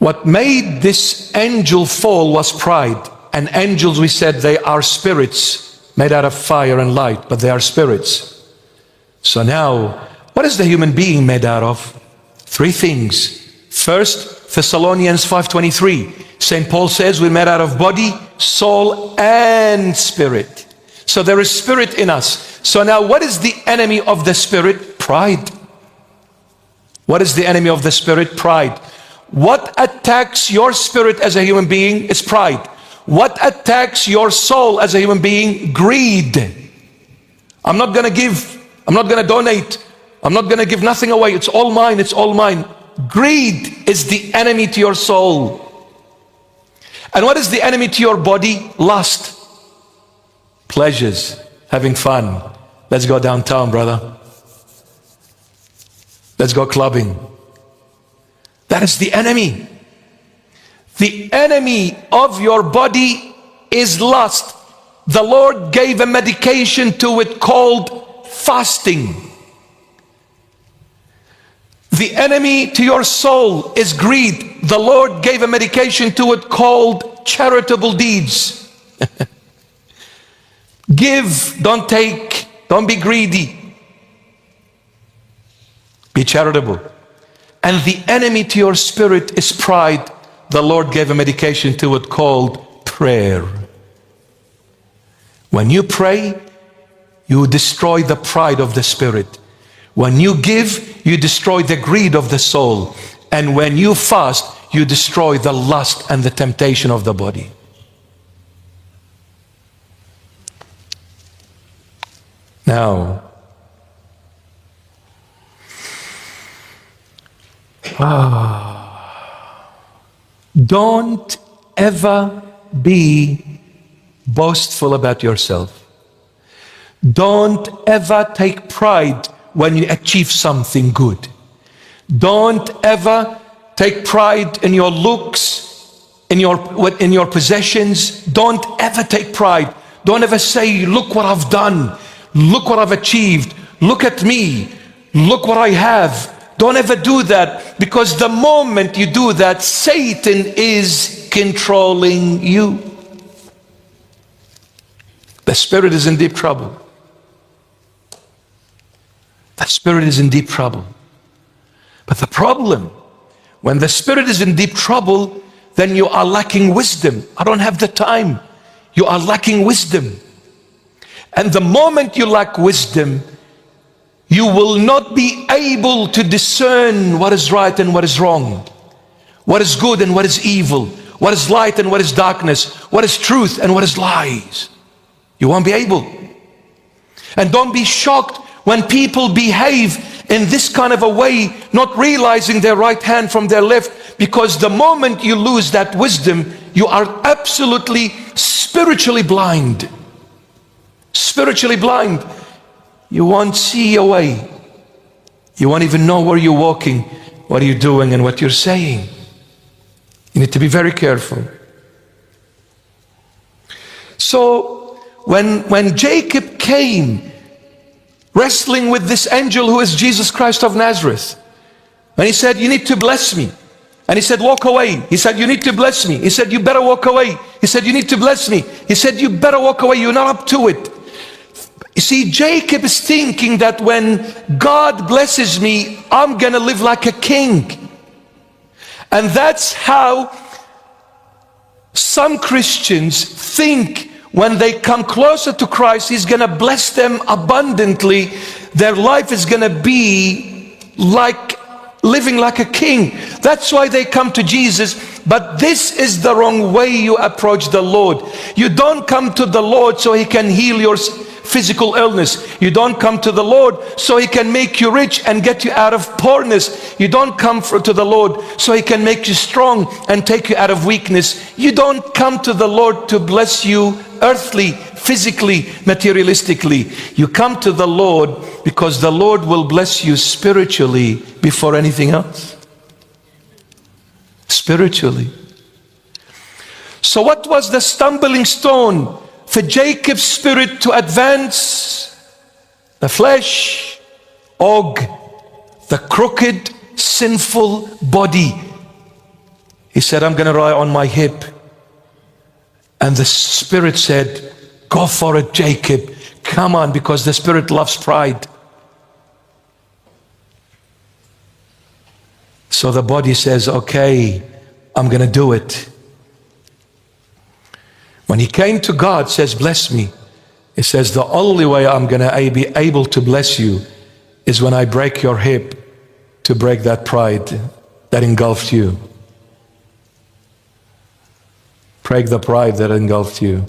What made this angel fall was pride. And angels, we said, they are spirits made out of fire and light, but they are spirits. So now, what is the human being made out of? 3 things. First, Thessalonians 5:23. St. Paul says we're made out of body, soul, and spirit. So there is spirit in us. So now what is the enemy of the spirit? Pride. What is the enemy of the spirit? Pride. What attacks your spirit as a human being is pride. What attacks your soul as a human being? Greed. I'm not going to give. I'm not going to donate. I'm not going to give nothing away. It's all mine. It's all mine. Greed is the enemy to your soul. And what is the enemy to your body? Lust. Pleasures. Having fun. Let's go downtown, brother. Let's go clubbing. That is the enemy. The enemy of your body is lust. The Lord gave a medication to it called fasting. The enemy to your soul is greed. The Lord gave a medication to it called charitable deeds. Give, don't take, don't be greedy. Be charitable. And the enemy to your spirit is pride. The Lord gave a medication to it called prayer. When you pray, you destroy the pride of the spirit. When you give, you destroy the greed of the soul. And when you fast, you destroy the lust and the temptation of the body. Now, don't ever be boastful about yourself. Don't ever take pride when you achieve something good. Don't ever take pride in your looks, in your possessions. Don't ever take pride. Don't ever say, look what I've done. Look what I've achieved. Look at me. Look what I have. Don't ever do that, because the moment you do that, Satan is controlling you. The spirit is in deep trouble. The spirit is in deep trouble. But the problem, when the spirit is in deep trouble, then you are lacking wisdom. I don't have the time. You are lacking wisdom. And the moment you lack wisdom, you will not be able to discern what is right and what is wrong, what is good and what is evil, what is light and what is darkness, what is truth and what is lies. You won't be able. And don't be shocked when people behave in this kind of a way, not realizing their right hand from their left, because the moment you lose that wisdom, you are absolutely spiritually blind. Spiritually blind. You won't see your way. You won't even know where you're walking, what you're doing, and what you're saying. You need to be very careful. So when Jacob came wrestling with this angel who is Jesus Christ of Nazareth, and he said, you need to bless me. And he said, walk away. He said, you need to bless me. He said, you better walk away. He said, you need to bless me. He said, you better walk away. You're not up to it. You see, Jacob is thinking that when God blesses me, I'm going to live like a king. And that's how some Christians think when they come closer to Christ, He's going to bless them abundantly. Their life is going to be like living like a king. That's why they come to Jesus. But this is the wrong way you approach the Lord. You don't come to the Lord so He can heal your physical illness. You don't come to the Lord so He can make you rich and get you out of poorness. You don't come to the Lord so He can make you strong and take you out of weakness. You don't come to the Lord to bless you earthly, physically, materialistically. You come to the Lord because the Lord will bless you spiritually before anything else. Spiritually. So what was the stumbling stone for Jacob's spirit to advance? The flesh, Og, the crooked, sinful body. He said, I'm going to rely on my hip. And the Spirit said, go for it, Jacob. Come on, because the Spirit loves pride. So the body says, okay, I'm going to do it. When he came to God, says, bless me. He says, the only way I'm going to be able to bless you is when I break your hip to break that pride that engulfed you. Break the pride that engulfed you.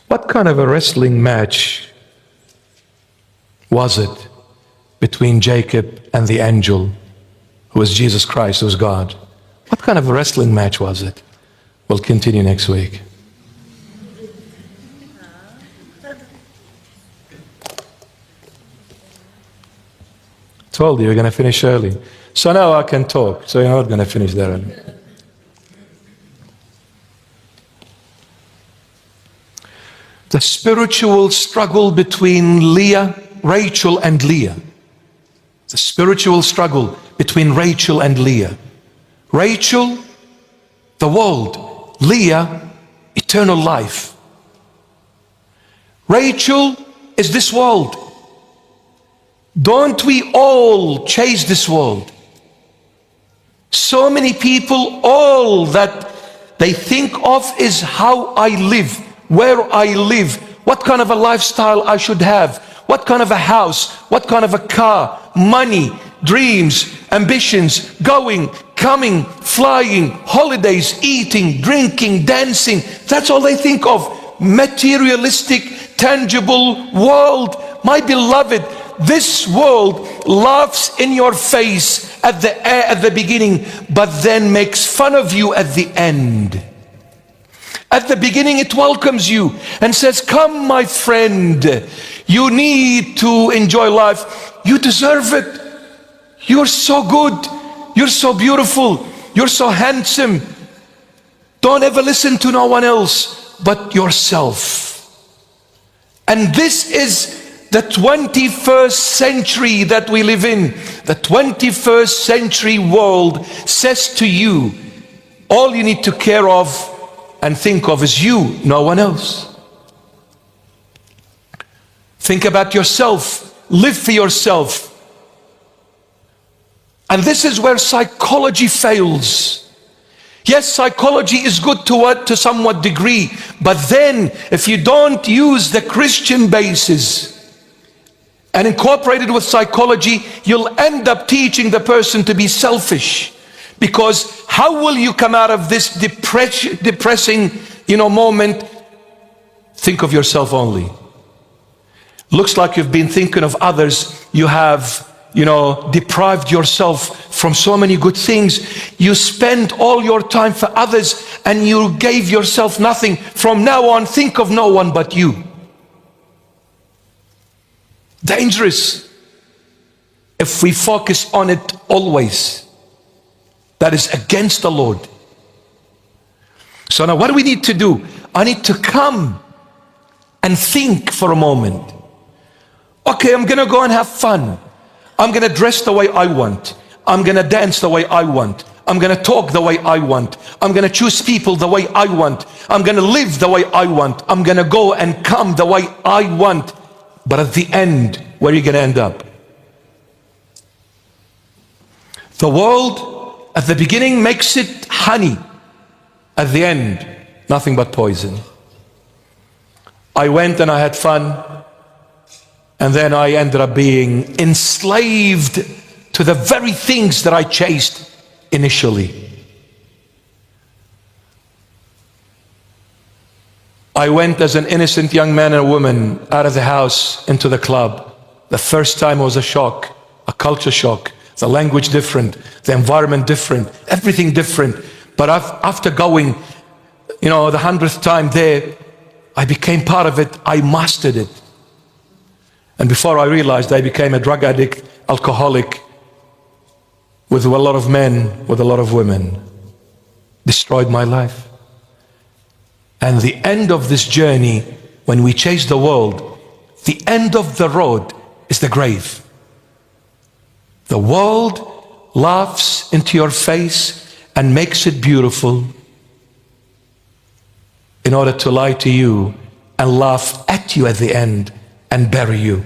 What kind of a wrestling match was it between Jacob and the angel, who was Jesus Christ, who was God? What kind of a wrestling match was it? We'll continue next week. Told you we're going to finish early. So now I can talk, so you're not going to finish there early. The spiritual struggle between Rachel and Leah. The spiritual struggle between Rachel and Leah. Rachel, the world. Leah, eternal life. Rachel is this world. Don't we all chase this world? So many people, all that they think of is how I live, where I live, what kind of a lifestyle I should have, what kind of a house, what kind of a car, money, dreams, ambitions, going, coming, flying, holidays, eating, drinking, dancing. That's all they think of. Materialistic, tangible world. My beloved, this world laughs in your face at the beginning, but then makes fun of you at the end. At the beginning it welcomes you and says, come my friend, you need to enjoy life. You deserve it. You're so good. You're so beautiful. You're so handsome. Don't ever listen to no one else but yourself. And this is the 21st century that we live in. The 21st century world says to you, all you need to care of and think of is you, no one else. Think about yourself. Live for yourself. And this is where psychology fails. Yes, psychology is good to somewhat degree, but then if you don't use the Christian basis and incorporate it with psychology, you'll end up teaching the person to be selfish. Because how will you come out of this depressing, moment? Think of yourself only. Looks like you've been thinking of others. You have, deprived yourself from so many good things. You spend all your time for others and you gave yourself nothing. From now on, think of no one but you. Dangerous if we focus on it always. That is against the Lord. So now what do we need to do? I need to come and think for a moment. Okay, I'm going to go and have fun. I'm going to dress the way I want. I'm going to dance the way I want. I'm going to talk the way I want. I'm going to choose people the way I want. I'm going to live the way I want. I'm going to go and come the way I want. But at the end, where are you going to end up? The world at the beginning makes it honey. At the end, nothing but poison. I went and I had fun. And then I ended up being enslaved to the very things that I chased initially. I went as an innocent young man and woman out of the house into the club. The first time was a shock, a culture shock. The language different, the environment different, everything different. But after going, the 100th time there, I became part of it. I mastered it. And before I realized, I became a drug addict, alcoholic, with a lot of men, with a lot of women. Destroyed my life. And the end of this journey, when we chase the world, the end of the road is the grave. The world laughs into your face and makes it beautiful in order to lie to you and laugh at you at the end and bury you.